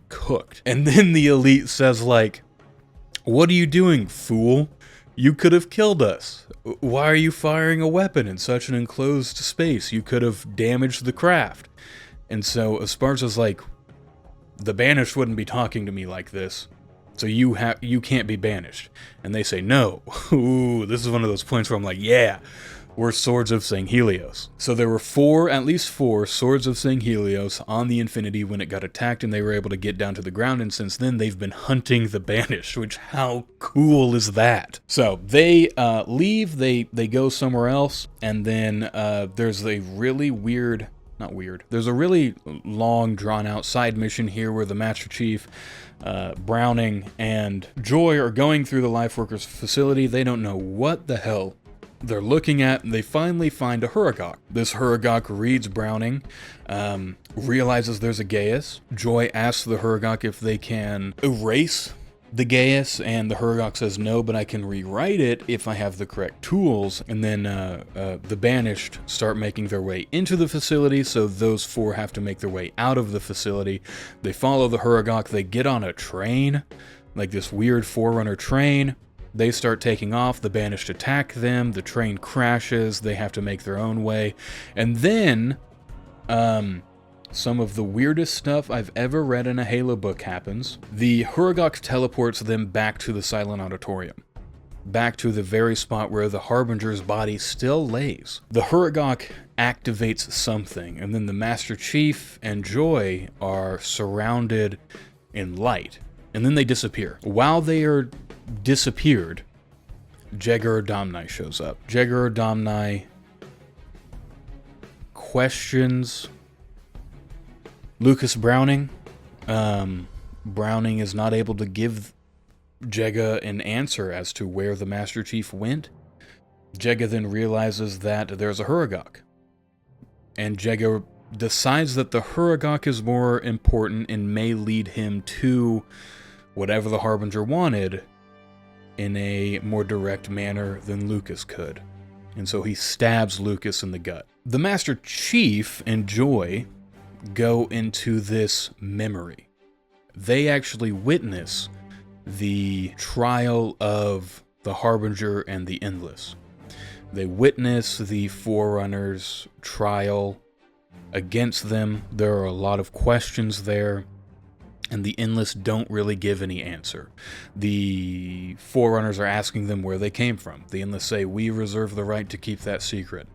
cooked. And then the elite says, like, what are you doing, fool? You could have killed us. Why are you firing a weapon in such an enclosed space? You could have damaged the craft. And so Esparza's like, the banished wouldn't be talking to me like this. So you can't be banished. And they say, no. Ooh, this is one of those points where I'm like, yeah, we're Swords of Sanghelios. So there were at least four Swords of Sanghelios on the Infinity when it got attacked, and they were able to get down to the ground, and since then they've been hunting the banished, which how cool is that? So they leave, they go somewhere else, and then there's a really weird, there's a really long drawn out side mission here where the Master Chief, Browning, and Joy are going through the Lifeworkers facility. They don't know what the hell they're looking at, and they finally find a Huragok. This Huragok reads Browning, realizes there's a Gaius. Joy asks the Huragok if they can erase the Gaius, and the Huragok says no, but I can rewrite it if I have the correct tools. And then the Banished start making their way into the facility, so those four have to make their way out of the facility. They follow the Huragok, they get on a train, like this weird Forerunner train. They start taking off, the Banished attack them, the train crashes, they have to make their own way. And then, some of the weirdest stuff I've ever read in a Halo book happens. The Huragok teleports them back to the Silent Auditorium. Back to the very spot where the Harbinger's body still lays. The Huragok activates something, and then the Master Chief and Joy are surrounded in light. And then they disappear. While they are disappeared, Jegar Domnai shows up. Jegar Domnai questions Lucas Browning. Browning is not able to give Jega an answer as to where the Master Chief went. Jega then realizes that there's a Huragok. And Jega decides that the Huragok is more important and may lead him to whatever the Harbinger wanted in a more direct manner than Lucas could. And so he stabs Lucas in the gut. The Master Chief and Joy go into this memory. They actually witness the trial of the Harbinger and the Endless. They witness the Forerunners' trial against them. There are a lot of questions there, and the Endless don't really give any answer. The Forerunners are asking them where they came from. The Endless say, we reserve the right to keep that secret.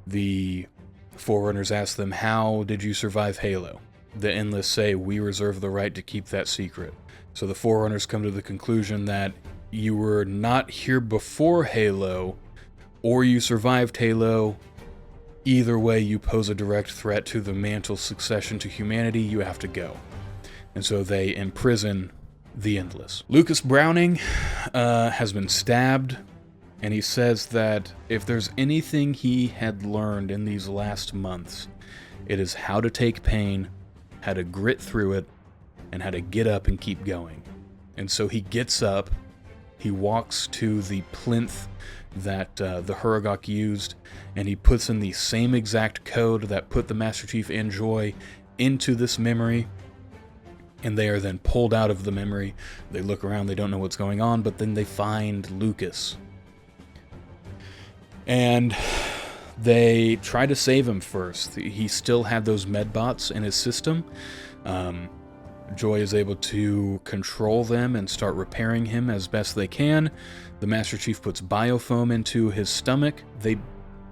The Forerunners ask them, how did you survive Halo? The Endless say, we reserve the right to keep that secret. So the Forerunners come to the conclusion that you were not here before Halo, or you survived Halo. Either way, you pose a direct threat to the mantle's succession to humanity. You have to go. And so they imprison the Endless. Lucas Browning has been stabbed, and he says that if there's anything he had learned in these last months, it is how to take pain, how to grit through it, and how to get up and keep going. And so he gets up, he walks to the plinth that the Huragok used, and he puts in the same exact code that put the Master Chief and Joy into this memory. And they are then pulled out of the memory. They look around, they don't know what's going on, but then they find Lucas. And they try to save him first. He still had those medbots in his system. Joy is able to control them and start repairing him as best they can. The Master Chief puts biofoam into his stomach. They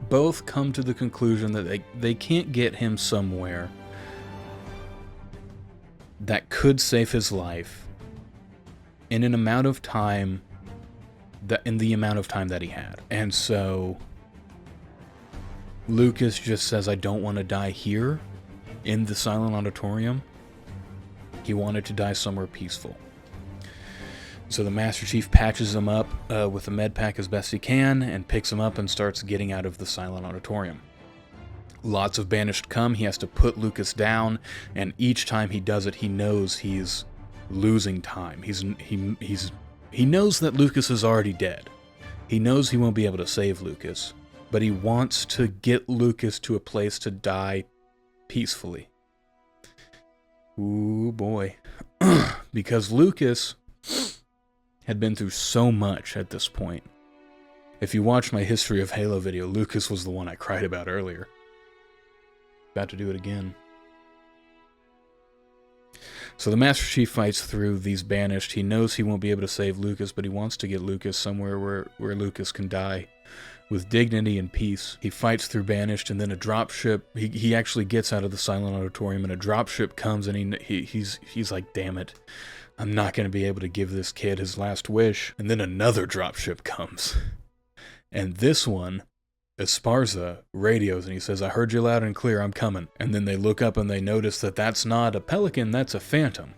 both come to the conclusion that they can't get him somewhere that could save his life in an amount of time in the amount of time that he had. And so Lucas just says, I don't want to die here in the Silent Auditorium. He wanted to die somewhere peaceful. So the Master Chief patches him up with a med pack as best he can and picks him up and starts getting out of the Silent Auditorium. Lots of Banished come. He has to put Lucas down, and each time he does it, he knows he's losing time. He knows that Lucas is already dead. He knows he won't be able to save Lucas, but he wants to get Lucas to a place to die peacefully. Ooh, boy. Because Lucas had been through so much at this point. If you watch my History of Halo video, Lucas was the one I cried about earlier. About to do it again. So the Master Chief fights through these Banished. He knows he won't be able to save Lucas, but he wants to get Lucas somewhere where Lucas can die with dignity and peace. He fights through Banished, and then a dropship. He actually gets out of the Silent Auditorium, and a dropship comes, and he's like, damn it, I'm not going to be able to give this kid his last wish. And then another dropship comes, and this one, Esparza radios, and he says, I heard you loud and clear, I'm coming. And then they look up and they notice that that's not a Pelican, that's a Phantom.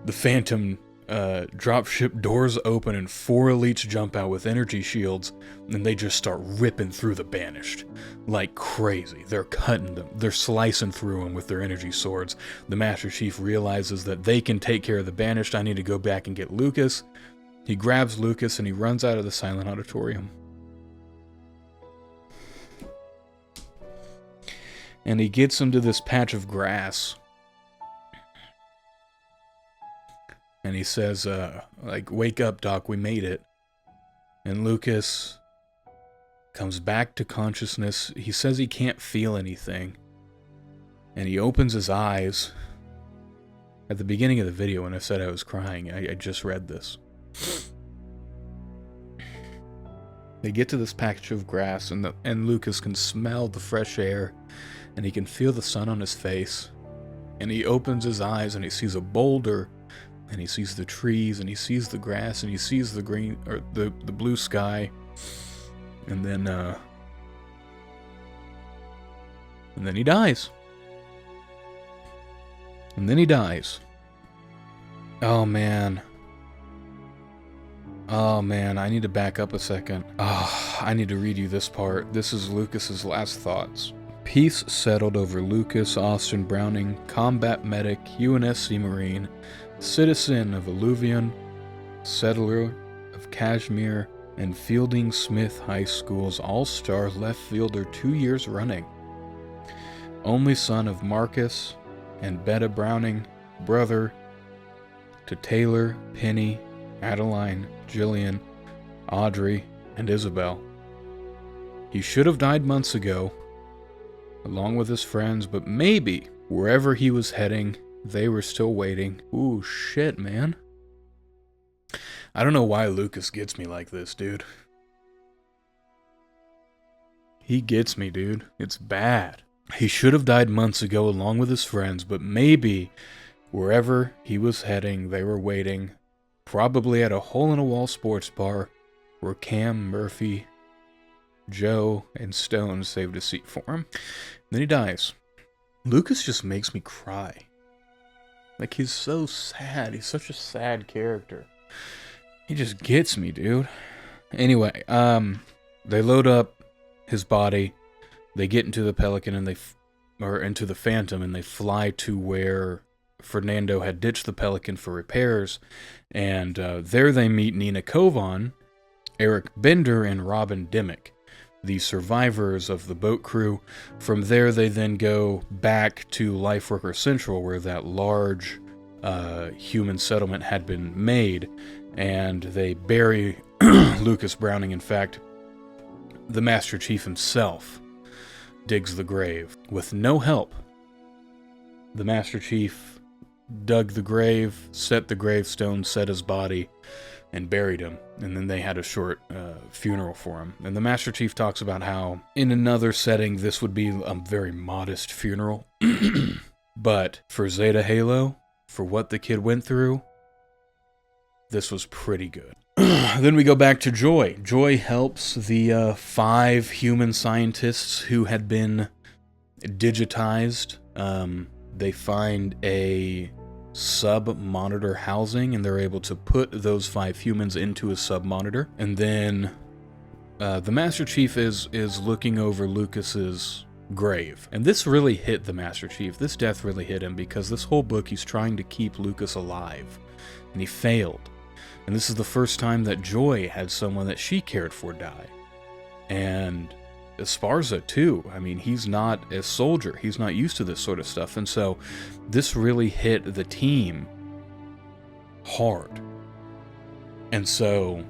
The Phantom dropship doors open and 4 elites jump out with energy shields, and they just start ripping through the Banished like crazy. They're cutting them, they're slicing through them with their energy swords. The Master Chief realizes that they can take care of the Banished. I need to go back and get Lucas. He grabs Lucas and he runs out of the Silent Auditorium. And he gets him to this patch of grass. And he says, wake up, Doc, we made it. And Lucas comes back to consciousness. He says he can't feel anything. And he opens his eyes. At the beginning of the video, when I said I was crying, I just read this. They get to this patch of grass, and Lucas can smell the fresh air, and he can feel the sun on his face. And he opens his eyes, and he sees a boulder, and he sees the trees, and he sees the grass, and he sees the green, or the blue sky, and then he dies. And then he dies. Oh man, I need to back up a second. I need to read you this part. This is Lucas's last thoughts. Peace settled over Lucas Austin Browning, combat medic, UNSC Marine, citizen of Alluvion, settler of Kashmir, and Fielding Smith High School's all-star left fielder 2 years running. Only son of Marcus and Betta Browning, brother to Taylor, Penny, Adeline, Jillian, Audrey, and Isabel. He should have died months ago, along with his friends, but maybe wherever he was heading, they were still waiting. Ooh, shit, man. I don't know why Lucas gets me like this, dude. He gets me, dude. It's bad. He should have died months ago along with his friends, but maybe wherever he was heading, they were waiting, probably at a hole-in-a-wall sports bar where Cam, Murphy, Joe, and Stone saved a seat for him. Then he dies. Lucas just makes me cry. Like, he's so sad. He's such a sad character. He just gets me, dude. Anyway, they load up his body. They get into the Pelican and into the Phantom, and they fly to where Fernando had ditched the Pelican for repairs. And there they meet Nina Kovan, Eric Bender, and Robin Dimmick, the survivors of the boat crew. From there, they then go back to Lifeworker Central, where that large human settlement had been made, and they bury Lucas Browning. In fact, the Master Chief himself digs the grave with no help. The Master Chief dug the grave, set the gravestone, set his body, and buried him. And then they had a short funeral for him. And the Master Chief talks about how in another setting this would be a very modest funeral. But for Zeta Halo, for what the kid went through, this was pretty good. Then we go back to Joy. Joy helps the 5 human scientists who had been digitized. They find a sub-monitor housing, and they're able to put those 5 humans into a sub-monitor. And then the Master Chief is looking over Lucas's grave. And this really hit the Master Chief. This death really hit him, because this whole book he's trying to keep Lucas alive. And he failed. And this is the first time that Joy had someone that she cared for die. And Esparza, too. I mean, he's not a soldier. He's not used to this sort of stuff. And so this really hit the team hard. And so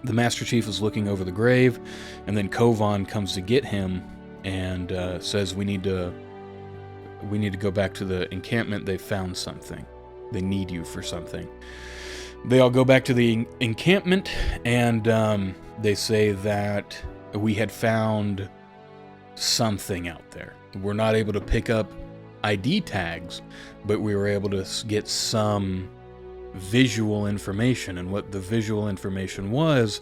the Master Chief is looking over the grave, and then Kovan comes to get him and says, we need to go back to the encampment. They found something. They need you for something. They all go back to the encampment, and they say that we had found something out there. We're not able to pick up ID tags, but we were able to get some visual information. And what the visual information was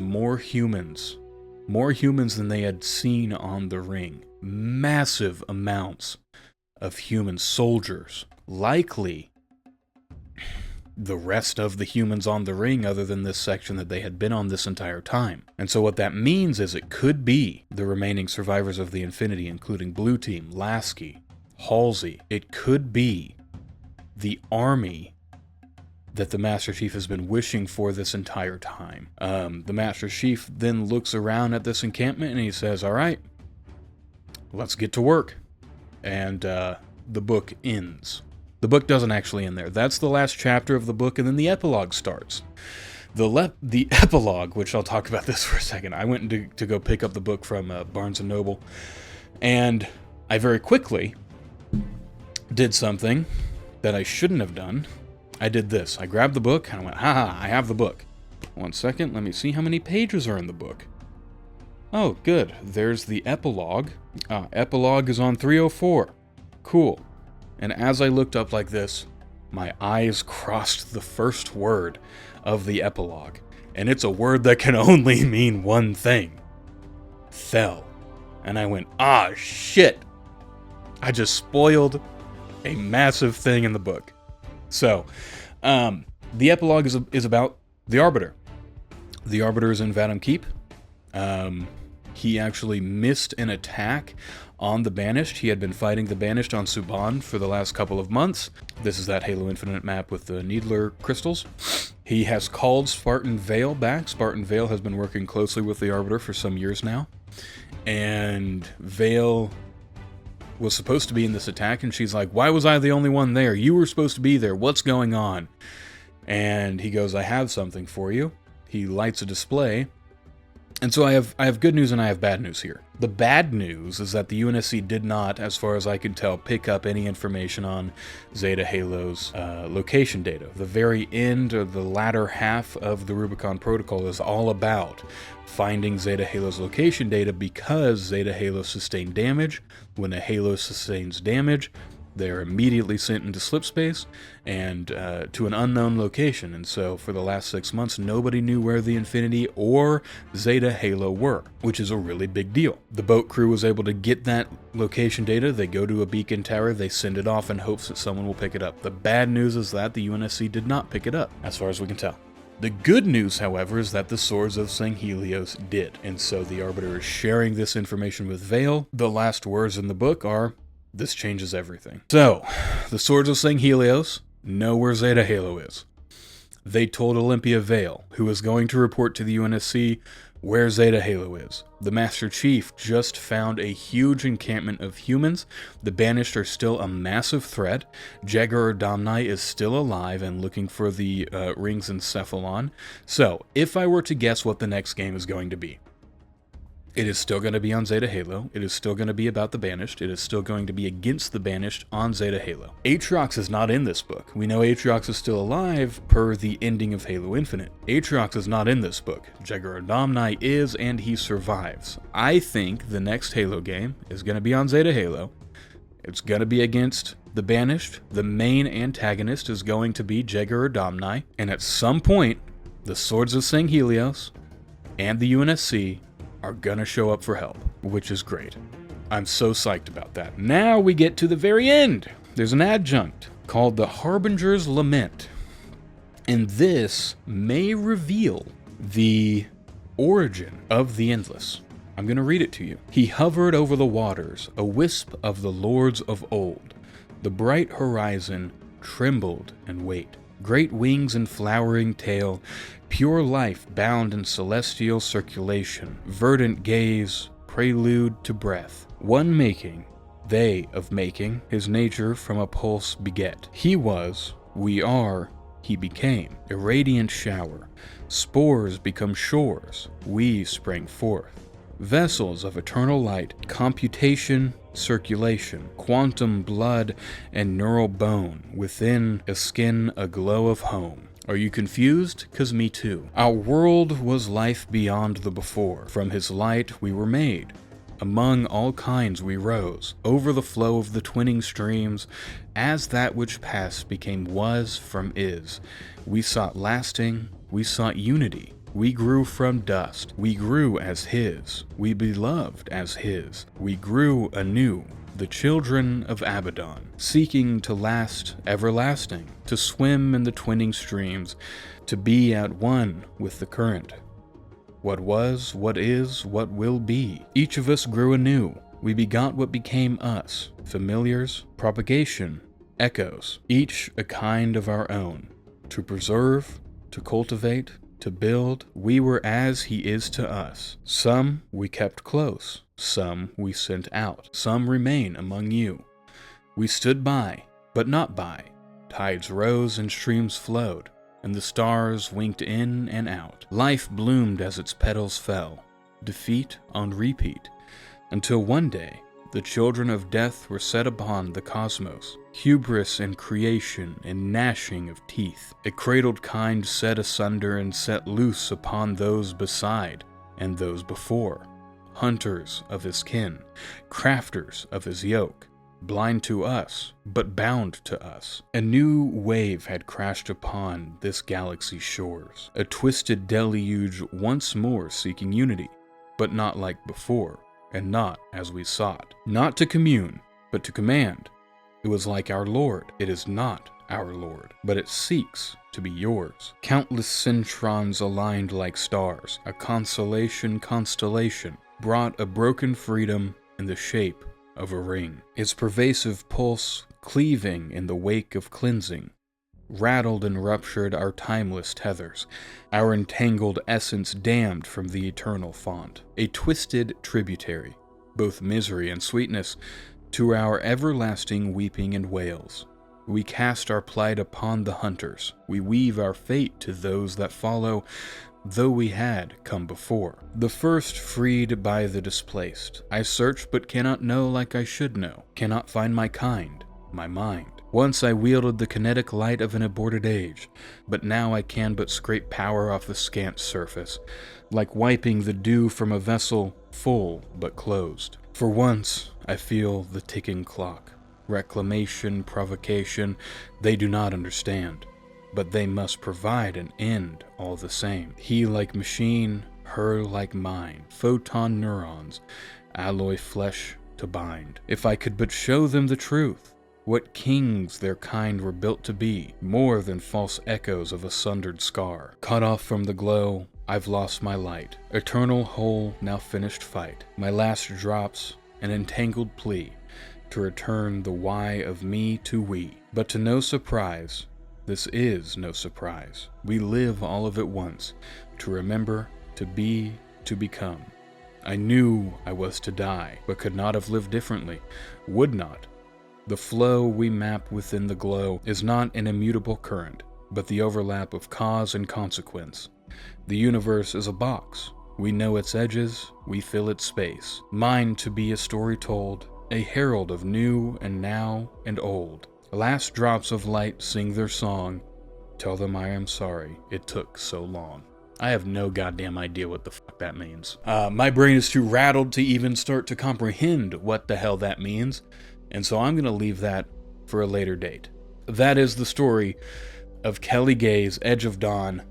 more humans. More humans than they had seen on the ring. Massive amounts of human soldiers. Likely the rest of the humans on the ring, other than this section that they had been on this entire time. And so what that means is it could be the remaining survivors of the Infinity, including Blue Team, Lasky, Halsey. It could be the army that the Master Chief has been wishing for this entire time. The Master Chief then looks around at this encampment and he says, all right, let's get to work. And the book ends. The book doesn't actually end there. That's the last chapter of the book, and then the epilogue starts. The epilogue, which I'll talk about this for a second. I went to go pick up the book from Barnes & Noble, and I very quickly did something that I shouldn't have done. I did this. I grabbed the book, and I went, haha, I have the book. 1 second, let me see how many pages are in the book. Oh, good. There's the epilogue. Epilogue is on 304. Cool. And as I looked up like this, my eyes crossed the first word of the epilogue. And it's a word that can only mean one thing. Fell. And I went, ah, shit. I just spoiled a massive thing in the book. So, the epilogue is about the Arbiter. The Arbiter is in Vadam Keep. He actually missed an attack on the Banished. He had been fighting the Banished on Suban for the last couple of months. This is that Halo Infinite map with the Needler crystals. He has called Spartan Vale back. Spartan Vale has been working closely with the Arbiter for some years now. And Vale was supposed to be in this attack, and she's like, why was I the only one there? You were supposed to be there. What's going on? And he goes, I have something for you. He lights a display. And so I have good news and I have bad news here. The bad news is that the UNSC did not, as far as I can tell, pick up any information on Zeta Halo's location data. The very end, or the latter half of the Rubicon Protocol, is all about finding Zeta Halo's location data, because Zeta Halo sustained damage. When a Halo sustains damage, they're immediately sent into slipspace and to an unknown location. And so for the last 6 months, nobody knew where the Infinity or Zeta Halo were, which is a really big deal. The boat crew was able to get that location data. They go to a beacon tower, they send it off in hopes that someone will pick it up. The bad news is that the UNSC did not pick it up, as far as we can tell. The good news, however, is that the Swords of Sanghelios did. And so the Arbiter is sharing this information with Vale. The last words in the book are, this changes everything. So, the Swords of Sanghelios know where Zeta Halo is. They told Olympia Vale, who is going to report to the UNSC, where Zeta Halo is. The Master Chief just found a huge encampment of humans. The Banished are still a massive threat. Jagar Damnai is still alive and looking for the rings in Cephalon. So, if I were to guess what the next game is going to be, It is still going to be on Zeta Halo. It is still going to be about the Banished. It is still going to be against the Banished on Zeta Halo. Aatrox is not in this book. We know Aatrox is still alive per the ending of Halo Infinite. Aatrox is not in this book. Jagar-Adamni is, and he survives. I think the next Halo game is going to be on Zeta Halo. It's going to be against the Banished. The main antagonist is going to be Jagar-Adamni. And at some point, the Swords of Sanghelios and the UNSC are gonna show up for help, which is great. I'm so psyched about that. Now we get to the very end. There's an adjunct called the Harbinger's Lament. And this may reveal the origin of the Endless. I'm gonna read it to you. He hovered over the waters, a wisp of the lords of old. The bright horizon trembled and wait. Great wings and flowering tail, pure life bound in celestial circulation, verdant gaze, prelude to breath. One making, they of making, his nature from a pulse beget. He was, we are, he became, a radiant shower. Spores become shores, we sprang forth. Vessels of eternal light, computation, circulation, quantum blood, and neural bone, within a skin a glow of home. Are you confused? 'Cause me too. Our world was life beyond the before. From his light we were made. Among all kinds we rose, over the flow of the twinning streams, as that which passed became was from is. We sought lasting, we sought unity. We grew from dust, we grew as his, we beloved as his, we grew anew, the children of Abaddon, seeking to last everlasting, to swim in the twinning streams, to be at one with the current. What was, what is, what will be. Each of us grew anew, we begot what became us, familiars, propagation, echoes, each a kind of our own, to preserve, to cultivate, to build. We were as he is to us. Some we kept close, some we sent out, some remain among you. We stood by, but not by. Tides rose and streams flowed, and the stars winked in and out. Life bloomed as its petals fell, defeat on repeat, until one day the children of death were set upon the cosmos. Hubris and creation and gnashing of teeth. A cradled kind set asunder and set loose upon those beside and those before. Hunters of his kin, crafters of his yoke, blind to us, but bound to us. A new wave had crashed upon this galaxy's shores. A twisted deluge once more seeking unity, but not like before, and not as we sought. Not to commune, but to command. It was like our Lord. It is not our Lord, but it seeks to be yours. Countless centrons aligned like stars, a constellation brought a broken freedom in the shape of a ring. Its pervasive pulse cleaving in the wake of cleansing, rattled and ruptured our timeless tethers, our entangled essence damned from the eternal font. A twisted tributary, both misery and sweetness, to our everlasting weeping and wails. We cast our plight upon the hunters. We weave our fate to those that follow, though we had come before. The first freed by the displaced. I search but cannot know like I should know. Cannot find my kind, my mind. Once I wielded the kinetic light of an aborted age, but now I can but scrape power off the scant surface, like wiping the dew from a vessel full but closed. For once, I feel the ticking clock. Reclamation, provocation, they do not understand, but they must provide an end all the same. He like machine, her like mind, photon neurons, alloy flesh to bind. If I could but show them the truth, what kings their kind were built to be, more than false echoes of a sundered scar. Cut off from the glow, I've lost my light. Eternal whole, now finished fight. My last drops, an entangled plea, to return the why of me to we. But to no surprise, this is no surprise. We live all of it once, to remember, to be, to become. I knew I was to die, but could not have lived differently, would not. The flow we map within the glow is not an immutable current, but the overlap of cause and consequence. The universe is a box, We know its edges, we fill its space. Mine to be a story told, a herald of new and now and old. Last drops of light sing their song. Tell them I am sorry it took so long. I have no goddamn idea what the fuck that means. My brain is too rattled to even start to comprehend what the hell that means, and so I'm going to leave that for a later date. That is the story of Kelly Gay's Edge of Dawn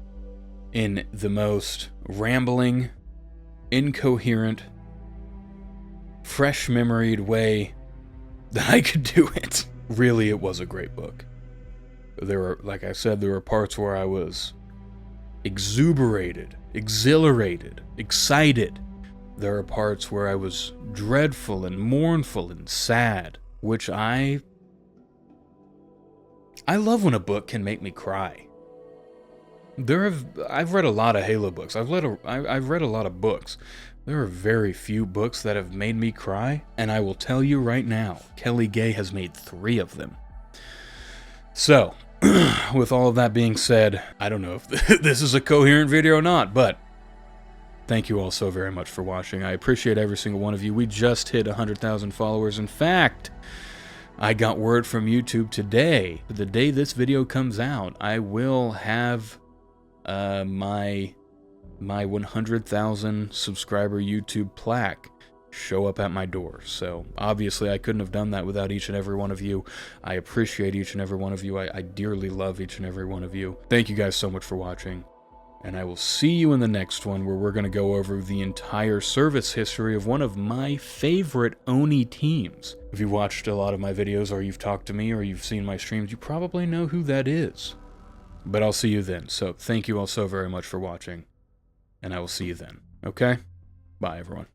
in the most rambling, incoherent, fresh-memoried way that I could do it. Really, it was a great book. There were, like I said, there were parts where I was exuberated, exhilarated, excited. There are parts where I was dreadful and mournful and sad, which I love when a book can make me cry. I've read a lot of Halo books. I've read a lot of books. There are very few books that have made me cry, and I will tell you right now, Kelly Gay has made 3 of them. So, with all of that being said, I don't know if this is a coherent video or not, but thank you all so very much for watching. I appreciate every single one of you. We just hit 100,000 followers. In fact, I got word from YouTube today, the day this video comes out, I will have my 100,000 subscriber YouTube plaque show up at my door. So obviously I couldn't have done that without each and every one of you. I appreciate each and every one of you. I dearly love each and every one of you. Thank you guys so much for watching, and I will see you in the next one, where we're going to go over the entire service history of one of my favorite Oni teams. If you watched a lot of my videos, or you've talked to me, or you've seen my streams, you probably know who that is. But I'll see you then. So thank you all so very much for watching, and I will see you then. Okay? Bye, everyone.